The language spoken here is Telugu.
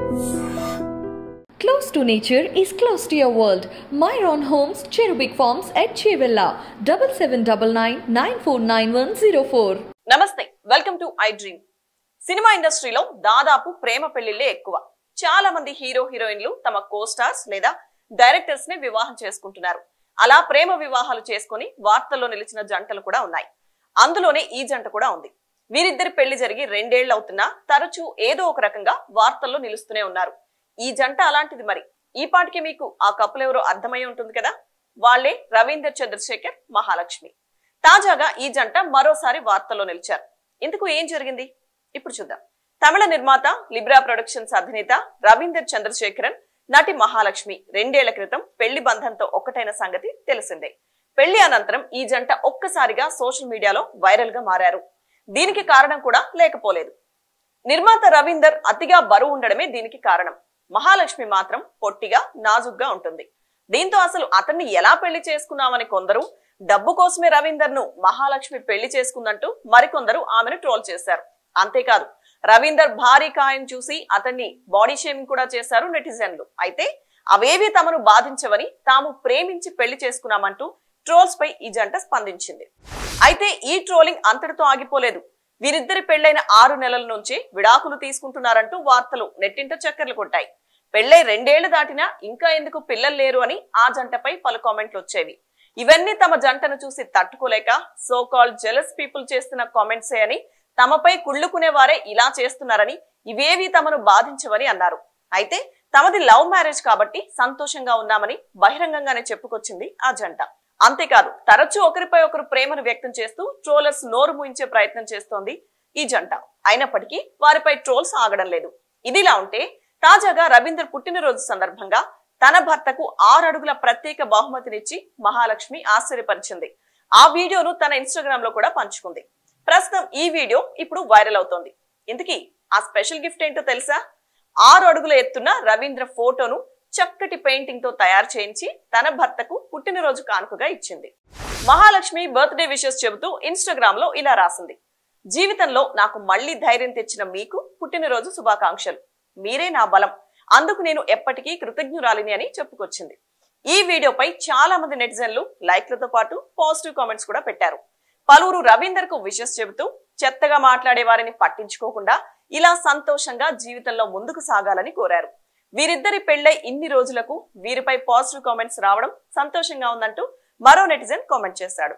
Close to nature is close to your world. Myron Homes, Cherubic Farms at Chevilla, 7799949104. నమస్తే, welcome to I dream. Cinema ఇండస్ట్రీలో దాదాపు ప్రేమ పెళ్లిళ్లే ఎక్కువ. చాలా మంది హీరో హీరోయిన్లు తమ కోస్టార్స్ లేదా డైరెక్టర్స్ ని వివాహం చేసుకుంటున్నారు. అలా ప్రేమ వివాహాలు చేసుకుని వార్తల్లో నిలిచిన జంటలు కూడా ఉన్నాయి. అందులోనే ఈ జంట కూడా ఉంది. వీరిద్దరి పెళ్లి జరిగి 2 ఏళ్లు అవుతున్నా తరచూ ఏదో ఒక రకంగా వార్తల్లో నిలుస్తూనే ఉన్నారు. ఈ జంట అలాంటిది. మరి ఈ పాటికి మీకు ఆ కపుల్ ఎవరో అర్థమై ఉంటుంది కదా. వాళ్లే రవీందర్ చంద్రశేఖర్, మహాలక్ష్మి. తాజాగా ఈ జంట మరోసారి వార్తల్లో నిలిచారు. ఇందుకు ఏం జరిగింది ఇప్పుడు చూద్దాం. తమిళ నిర్మాత లిబ్రా ప్రొడక్షన్స్ అధినేత రవీందర్ చంద్రశేఖరన్, నటి మహాలక్ష్మి 2 ఏళ్ల క్రితం పెళ్లి బంధంతో ఒక్కటైన సంగతి తెలిసిందే. పెళ్లి అనంతరం ఈ జంట ఒక్కసారిగా సోషల్ మీడియాలో వైరల్ గా మారారు. దీనికి కారణం కూడా లేకపోలేదు. నిర్మాత రవీందర్ అతిగా బరువు ఉండడమే దీనికి కారణం. మహాలక్ష్మి మాత్రం పొట్టిగా, నాజుగ్గా ఉంటుంది. దీంతో అసలు అతన్ని ఎలా పెళ్లి చేసుకున్నామని కొందరు, డబ్బు కోసమే రవీందర్ ను మహాలక్ష్మి పెళ్లి చేసుకుందంటూ మరికొందరు ఆమెను ట్రోల్ చేశారు. అంతేకాదు, రవీందర్ భారీ కాయం చూసి అతన్ని బాడీ షేమింగ్ కూడా చేశారు నెటిజన్లు. అయితే అవేవి తమను బాధించవని, తాము ప్రేమించి పెళ్లి చేసుకున్నామంటూ ట్రోల్స్ పై ఈ జంట స్పందించింది. అయితే ఈ ట్రోలింగ్ అంతటితో ఆగిపోలేదు. వీరిద్దరి పెళ్లైన 6 నెలల నుంచి విడాకులు తీసుకుంటున్నారంటూ వార్తలు నెట్టింట చక్కర్లు కొట్టాయి. పెళ్లై 2 ఏళ్లు దాటినా ఇంకా ఎందుకు పిల్లలు లేరు అని ఆ జంటపై పలు కామెంట్లు వచ్చేవి. ఇవన్నీ తమ జంటను చూసి తట్టుకోలేక సో కాల్డ్ జెలస్ పీపుల్ చేస్తున్న కామెంట్సే అని, తమపై కుళ్ళుకునే వారే ఇలా చేస్తున్నారని, ఇవేవి తమను బాధించవని అన్నారు. అయితే తమది లవ్ మ్యారేజ్ కాబట్టి సంతోషంగా ఉన్నామని బహిరంగంగానే చెప్పుకొచ్చింది ఆ జంట. అంతేకాదు, తరచూ ఒకరిపై ఒకరు ప్రేమను వ్యక్తం చేస్తూ ట్రోలర్స్ నోరు మూయించే ప్రయత్నం చేస్తోంది ఈ జంట. అయినప్పటికీ వారిపై ట్రోల్స్ ఆగడం లేదు. ఇదిలా ఉంటే తాజాగా రవీందర్ పుట్టినరోజు సందర్భంగా తన భర్తకు 6 అడుగుల ప్రత్యేక బహుమతినిచ్చి మహాలక్ష్మి ఆశ్చర్యపరిచింది. ఆ వీడియోను తన ఇన్స్టాగ్రామ్ లో కూడా పంచుకుంది. ప్రస్తుతం ఈ వీడియో ఇప్పుడు వైరల్ అవుతోంది. ఇంతకీ ఆ స్పెషల్ గిఫ్ట్ ఏంటో తెలుసా? 6 అడుగుల ఎత్తున్న రవీంద్ర ఫోటోను చక్కటి పెయింటింగ్ తో తయారు చేయించి తన భర్తకు పుట్టినరోజు కానుకగా ఇచ్చింది. మహాలక్ష్మి బర్త్డే విషెస్ చెబుతూ ఇన్స్టాగ్రామ్ లో ఇలా రాసింది: జీవితంలో నాకు మళ్లీ ధైర్యం తెచ్చిన మీకు పుట్టినరోజు శుభాకాంక్షలు. మీరే నా బలం. అందుకు నేను ఎప్పటికీ కృతజ్ఞురాలిని అని చెప్పుకొచ్చింది. ఈ వీడియోపై చాలా మంది నెటిజన్లు లైక్లతో పాటు పాజిటివ్ కామెంట్స్ కూడా పెట్టారు. పలువురు రవీందర్ కు విషెస్ చెబుతూ చెత్తగా మాట్లాడే వారిని పట్టించుకోకుండా ఇలా సంతోషంగా జీవితంలో ముందుకు సాగాలని కోరారు. వీరిద్దరి పెళ్లై ఇన్ని రోజులకు వీరిపై పాజిటివ్ కామెంట్స్ రావడం సంతోషంగా ఉందంటూ మరో నెటిజన్ కామెంట్ చేశాడు.